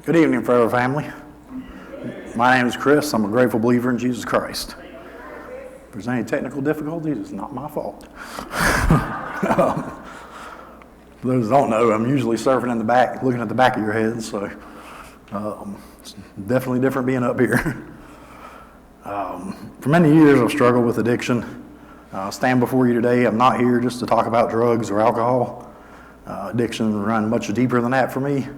Good evening, Forever Family. My name is Chris. I'm a grateful believer in Jesus Christ. If there's any technical difficulties, it's not my fault. For those that don't know, I'm usually surfing in the back, looking at the back of your head, so it's definitely different being up here. For many years, I've struggled with addiction. I stand before you today. I'm not here just to talk about drugs or alcohol. Addiction ran much deeper than that for me.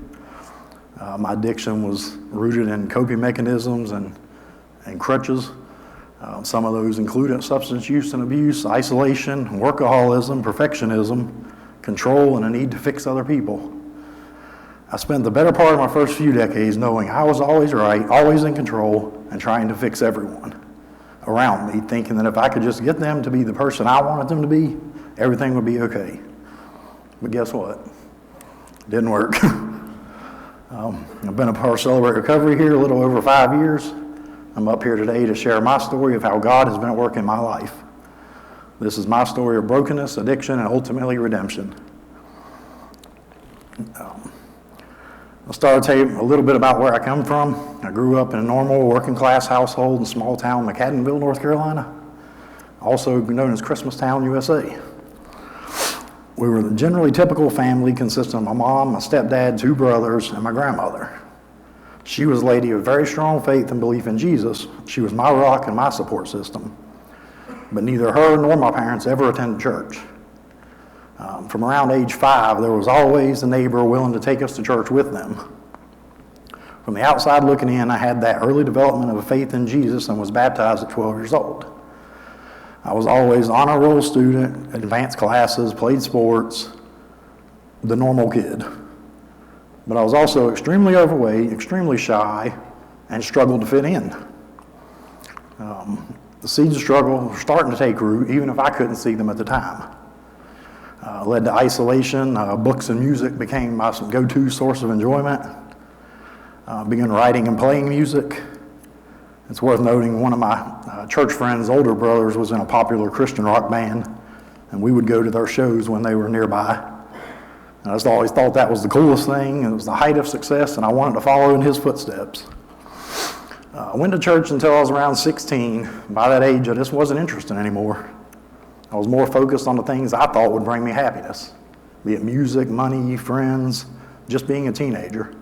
My addiction was rooted in coping mechanisms and crutches. Some of those included substance use and abuse, isolation, workaholism, perfectionism, control, and a need to fix other people. I spent the better part of my first few decades knowing I was always right, always in control, and trying to fix everyone around me, thinking that if I could just get them to be the person I wanted them to be, everything would be okay. But guess what? It didn't work. I've been a part of Celebrate Recovery here a little over 5 years. I'm up here today to share my story of how God has been at work in my life. This is my story of brokenness, addiction, and ultimately redemption. I'll start to tell you a little bit about where I come from. I grew up in a normal working class household in small town McAdenville, North Carolina, also known as Christmastown, USA. We were the generally typical family consisting of my mom, my stepdad, 2 brothers, and my grandmother. She was a lady of very strong faith and belief in Jesus. She was my rock and my support system. But neither her nor my parents ever attended church. From around age 5, there was always a neighbor willing to take us to church with them. From the outside looking in, I had that early development of a faith in Jesus and was baptized at 12 years old. I was always an honor roll student, advanced classes, played sports, the normal kid. But I was also extremely overweight, extremely shy, and struggled to fit in. The seeds of struggle were starting to take root, even if I couldn't see them at the time. Led to isolation. Books and music became my go-to source of enjoyment. Began writing and playing music. It's worth noting one of my church friends' older brothers was in a popular Christian rock band, and we would go to their shows when they were nearby. And I just always thought that was the coolest thing, and it was the height of success, and I wanted to follow in his footsteps. I went to church until I was around 16. By that age, I just wasn't interested anymore. I was more focused on the things I thought would bring me happiness, be it music, money, friends, just being a teenager.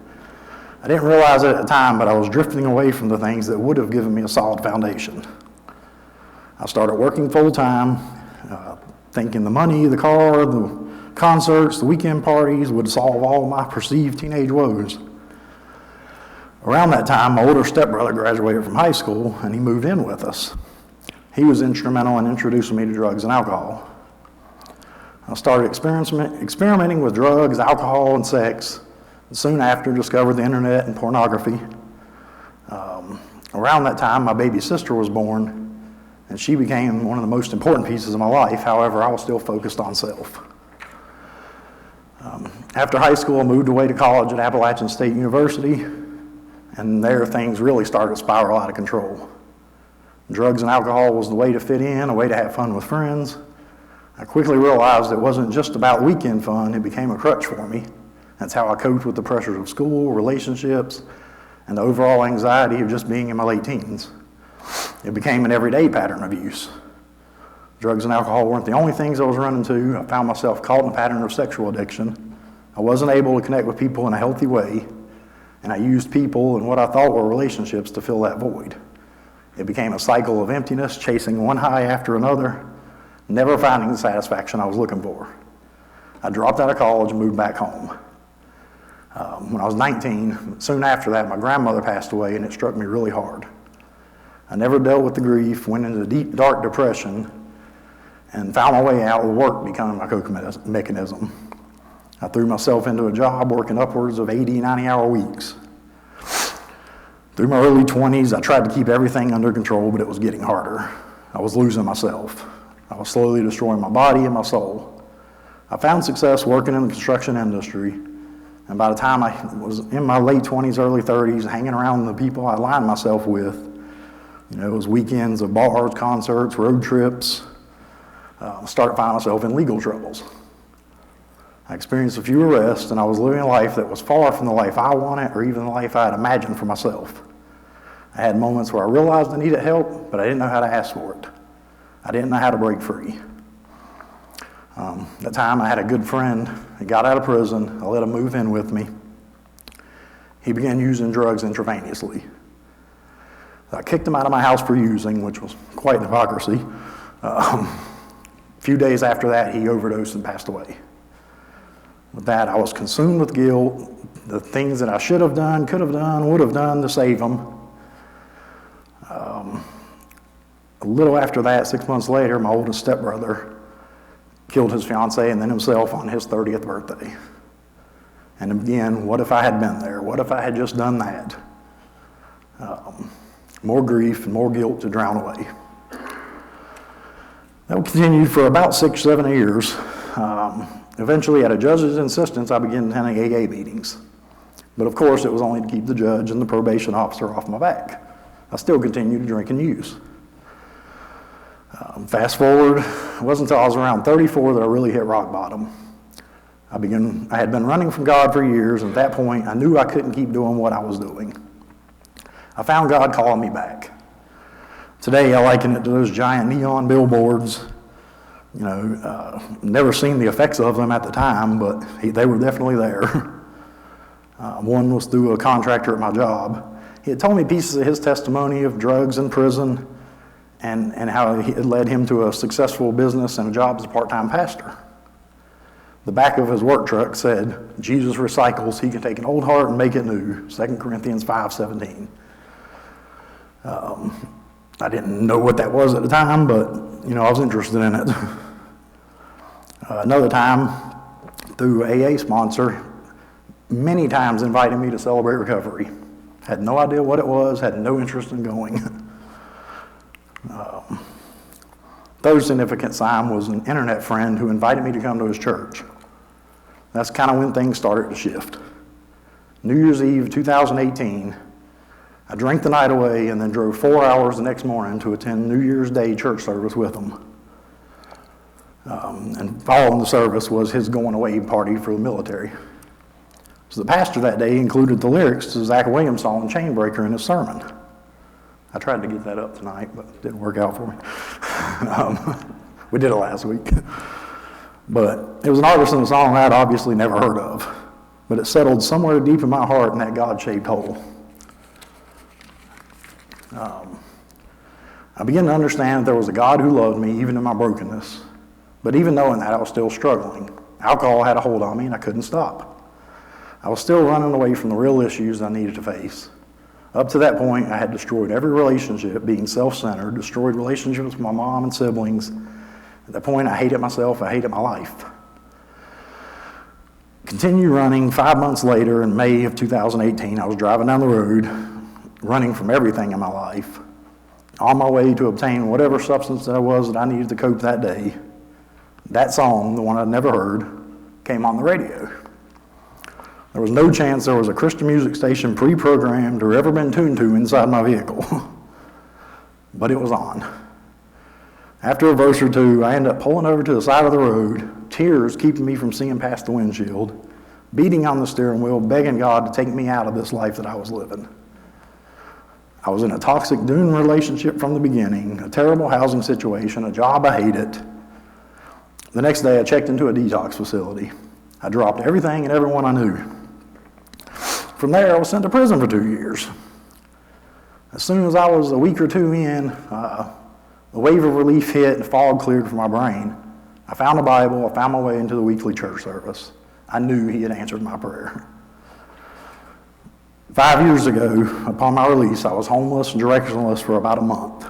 I didn't realize it at the time, but I was drifting away from the things that would have given me a solid foundation. I started working full-time, thinking the money, the car, the concerts, the weekend parties would solve all my perceived teenage woes. Around that time, my older stepbrother graduated from high school, and he moved in with us. He was instrumental in introducing me to drugs and alcohol. I started experimenting with drugs, alcohol, and sex, and soon after discovered the internet and pornography. Around that time, my baby sister was born, and she became one of the most important pieces of my life. However, I was still focused on self. After high school, I moved away to college at Appalachian State University, and there things really started to spiral out of control. Drugs and alcohol was the way to fit in, a way to have fun with friends. I quickly realized it wasn't just about weekend fun, it became a crutch for me. That's how I coped with the pressures of school, relationships, and the overall anxiety of just being in my late teens. It became an everyday pattern of use. Drugs and alcohol weren't the only things I was running to. I found myself caught in a pattern of sexual addiction. I wasn't able to connect with people in a healthy way, and I used people and what I thought were relationships to fill that void. It became a cycle of emptiness, chasing one high after another, never finding the satisfaction I was looking for. I dropped out of college and moved back home. When I was 19, soon after that, my grandmother passed away, and it struck me really hard. I never dealt with the grief, went into deep, dark depression, and found my way out with work becoming my coping mechanism. I threw myself into a job working upwards of 80, 90-hour weeks. Through my early 20s, I tried to keep everything under control, but it was getting harder. I was losing myself. I was slowly destroying my body and my soul. I found success working in the construction industry, and by the time I was in my late 20s, early 30s, hanging around the people I aligned myself with, it was weekends of bars, concerts, road trips, started finding myself in legal troubles. I experienced a few arrests, and I was living a life that was far from the life I wanted or even the life I had imagined for myself. I had moments where I realized I needed help, but I didn't know how to ask for it. I didn't know how to break free. That time I had a good friend. He got out of prison. I let him move in with me. He began using drugs intravenously. I kicked him out of my house for using, which was quite hypocrisy. A few days after that, he overdosed and passed away. With that, I was consumed with guilt, the things that I should have done, could have done, would have done to save him. A little after that, 6 months later, my oldest stepbrother killed his fiancée and then himself on his 30th birthday. And again, what if I had been there? What if I had just done that? More grief and more guilt to drown away. That continued for about 6, 7 years. Eventually, at a judge's insistence, I began attending AA meetings. But of course, it was only to keep the judge and the probation officer off my back. I still continued to drink and use. Fast forward, it wasn't until I was around 34 that I really hit rock bottom. I had been running from God for years, and at that point, I knew I couldn't keep doing what I was doing. I found God calling me back. Today, I liken it to those giant neon billboards. Never seen the effects of them at the time, but they were definitely there. One was through a contractor at my job. He had told me pieces of his testimony of drugs in prison and how it led him to a successful business and a job as a part-time pastor. The back of his work truck said, "Jesus recycles, he can take an old heart and make it new," 2 Corinthians 5:17. I didn't know what that was at the time, but I was interested in it. Another time, through AA sponsor, many times invited me to Celebrate Recovery. Had no idea what it was, had no interest in going. Third significant sign was an internet friend who invited me to come to his church. That's kind of when things started to shift. New Year's Eve 2018, I drank the night away and then drove 4 hours the next morning to attend New Year's Day church service with him. And following the service was his going away party for the military. So the pastor that day included the lyrics to Zach Williams' song Chainbreaker in his sermon. I tried to get that up tonight, but it didn't work out for me. We did it last week. But it was an artist in the song I'd obviously never heard of. But it settled somewhere deep in my heart in that God-shaped hole. I began to understand that there was a God who loved me even in my brokenness. But even knowing that, I was still struggling. Alcohol had a hold on me and I couldn't stop. I was still running away from the real issues I needed to face. Up to that point, I had destroyed every relationship, being self-centered, destroyed relationships with my mom and siblings. At that point, I hated myself, I hated my life. Continue running. 5 months later, in May of 2018, I was driving down the road, running from everything in my life, on my way to obtain whatever substance that I needed to cope that day. That song, the one I'd never heard, came on the radio. There was no chance there was a Christian music station pre-programmed or ever been tuned to inside my vehicle. But it was on. After a verse or two, I ended up pulling over to the side of the road, tears keeping me from seeing past the windshield, beating on the steering wheel, begging God to take me out of this life that I was living. I was in a toxic, doomed relationship from the beginning, a terrible housing situation, a job I hated. The next day, I checked into a detox facility. I dropped everything and everyone I knew. From there, I was sent to prison for 2 years. As soon as I was a week or two in, the wave of relief hit and fog cleared from my brain. I found a Bible, I found my way into the weekly church service. I knew he had answered my prayer. 5 years ago, upon my release, I was homeless and directionless for about a month.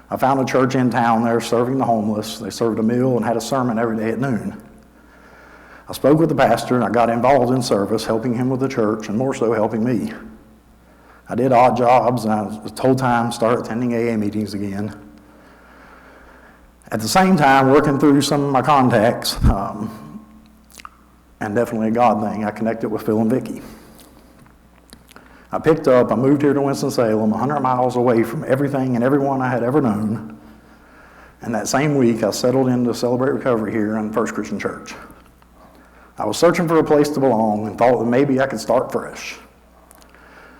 I found a church in town there serving the homeless. They served a meal and had a sermon every day at noon. I spoke with the pastor and I got involved in service, helping him with the church and more so helping me. I did odd jobs and I was told time to start attending AA meetings again. At the same time, working through some of my contacts, and definitely a God thing, I connected with Phil and Vicky. I moved here to Winston-Salem, 100 miles away from everything and everyone I had ever known. And that same week, I settled into Celebrate Recovery here in First Christian Church. I was searching for a place to belong and thought that maybe I could start fresh.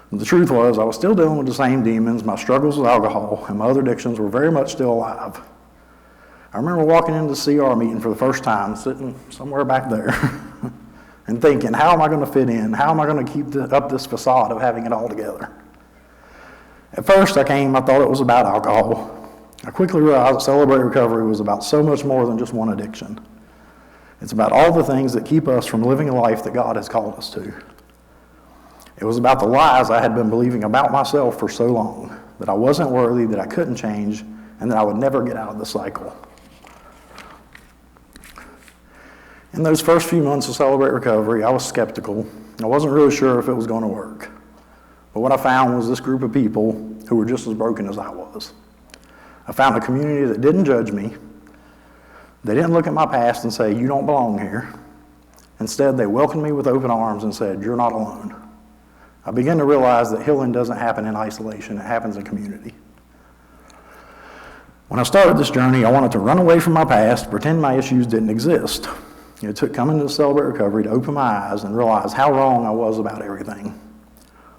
But the truth was, I was still dealing with the same demons. My struggles with alcohol and my other addictions were very much still alive. I remember walking into the CR meeting for the first time, sitting somewhere back there, and thinking, how am I going to fit in? How am I going to keep up this facade of having it all together? At first I thought it was about alcohol. I quickly realized that Celebrate Recovery was about so much more than just one addiction. It's about all the things that keep us from living a life that God has called us to. It was about the lies I had been believing about myself for so long, that I wasn't worthy, that I couldn't change, and that I would never get out of the cycle. In those first few months of Celebrate Recovery, I was skeptical. I wasn't really sure if it was going to work. But what I found was this group of people who were just as broken as I was. I found a community that didn't judge me. They didn't look at my past and say, you don't belong here. Instead, they welcomed me with open arms and said, you're not alone. I began to realize that healing doesn't happen in isolation, it happens in community. When I started this journey, I wanted to run away from my past, pretend my issues didn't exist. It took coming to Celebrate Recovery to open my eyes and realize how wrong I was about everything.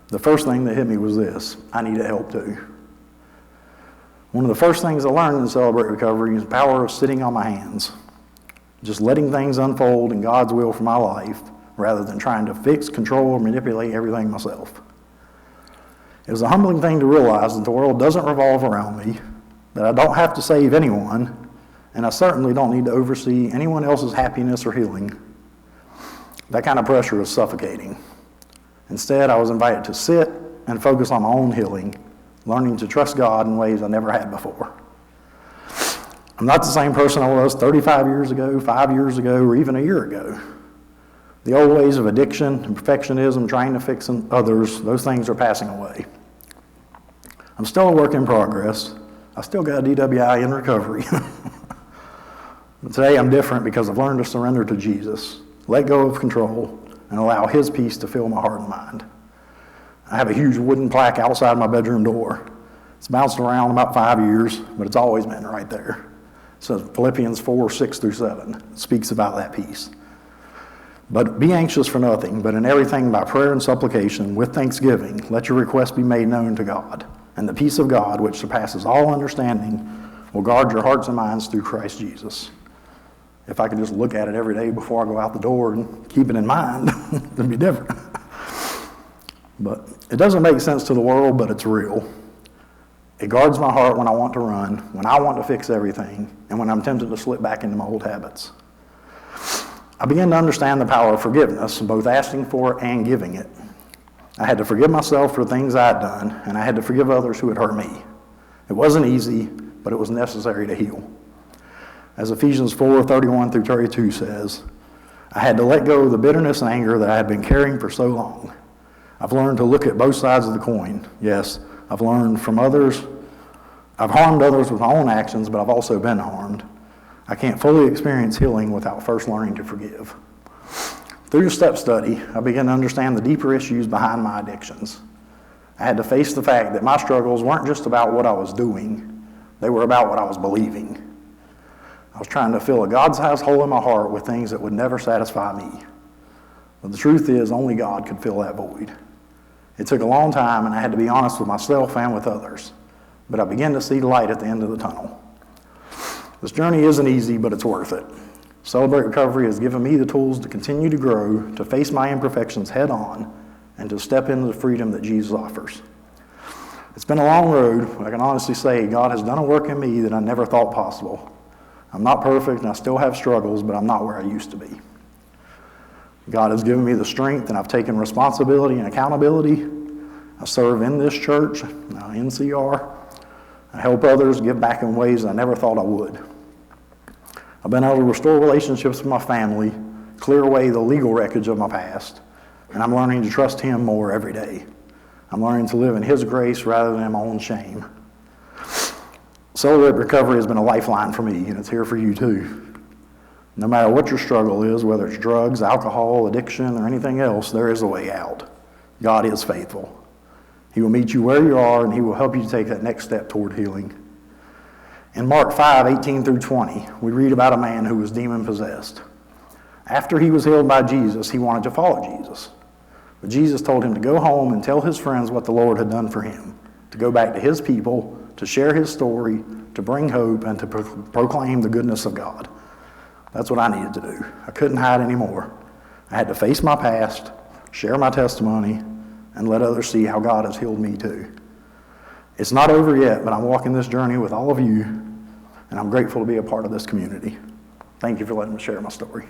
The first thing that hit me was this: I needed help too. One of the first things I learned in Celebrate Recovery is the power of sitting on my hands, just letting things unfold in God's will for my life rather than trying to fix, control, or manipulate everything myself. It was a humbling thing to realize that the world doesn't revolve around me, that I don't have to save anyone, and I certainly don't need to oversee anyone else's happiness or healing. That kind of pressure is suffocating. Instead, I was invited to sit and focus on my own healing, learning to trust God in ways I never had before. I'm not the same person I was 35 years ago, 5 years ago, or even a year ago. The old ways of addiction and perfectionism, trying to fix others, those things are passing away. I'm still a work in progress. I still got a DWI in recovery. But today I'm different because I've learned to surrender to Jesus, let go of control, and allow His peace to fill my heart and mind. I have a huge wooden plaque outside my bedroom door. It's bounced around about 5 years, but it's always been right there. It says Philippians 4:6-7. It speaks about that peace. But be anxious for nothing, but in everything by prayer and supplication, with thanksgiving, let your requests be made known to God. And the peace of God, which surpasses all understanding, will guard your hearts and minds through Christ Jesus. If I could just look at it every day before I go out the door and keep it in mind, it'd be different. But it doesn't make sense to the world, but it's real. It guards my heart when I want to run, when I want to fix everything, and when I'm tempted to slip back into my old habits. I began to understand the power of forgiveness, both asking for it and giving it. I had to forgive myself for things I had done, and I had to forgive others who had hurt me. It wasn't easy, but it was necessary to heal. As Ephesians 4:31-32 says, I had to let go of the bitterness and anger that I had been carrying for so long. I've learned to look at both sides of the coin. Yes, I've learned from others. I've harmed others with my own actions, but I've also been harmed. I can't fully experience healing without first learning to forgive. Through step study, I began to understand the deeper issues behind my addictions. I had to face the fact that my struggles weren't just about what I was doing. They were about what I was believing. I was trying to fill a God-sized hole in my heart with things that would never satisfy me. But the truth is, only God could fill that void. It took a long time, and I had to be honest with myself and with others. But I began to see light at the end of the tunnel. This journey isn't easy, but it's worth it. Celebrate Recovery has given me the tools to continue to grow, to face my imperfections head on, and to step into the freedom that Jesus offers. It's been a long road, but I can honestly say God has done a work in me that I never thought possible. I'm not perfect, and I still have struggles, but I'm not where I used to be. God has given me the strength, and I've taken responsibility and accountability. I serve in this church, NCR. I help others, give back in ways I never thought I would. I've been able to restore relationships with my family, clear away the legal wreckage of my past, and I'm learning to trust Him more every day. I'm learning to live in His grace rather than my own shame. Celebrate Recovery has been a lifeline for me, and it's here for you too. No matter what your struggle is, whether it's drugs, alcohol, addiction, or anything else, there is a way out. God is faithful. He will meet you where you are, and He will help you to take that next step toward healing. In Mark 5:18-20, we read about a man who was demon-possessed. After he was healed by Jesus, he wanted to follow Jesus. But Jesus told him to go home and tell his friends what the Lord had done for him, to go back to his people, to share his story, to bring hope, and to proclaim the goodness of God. That's what I needed to do. I couldn't hide anymore. I had to face my past, share my testimony, and let others see how God has healed me too. It's not over yet, but I'm walking this journey with all of you, and I'm grateful to be a part of this community. Thank you for letting me share my story.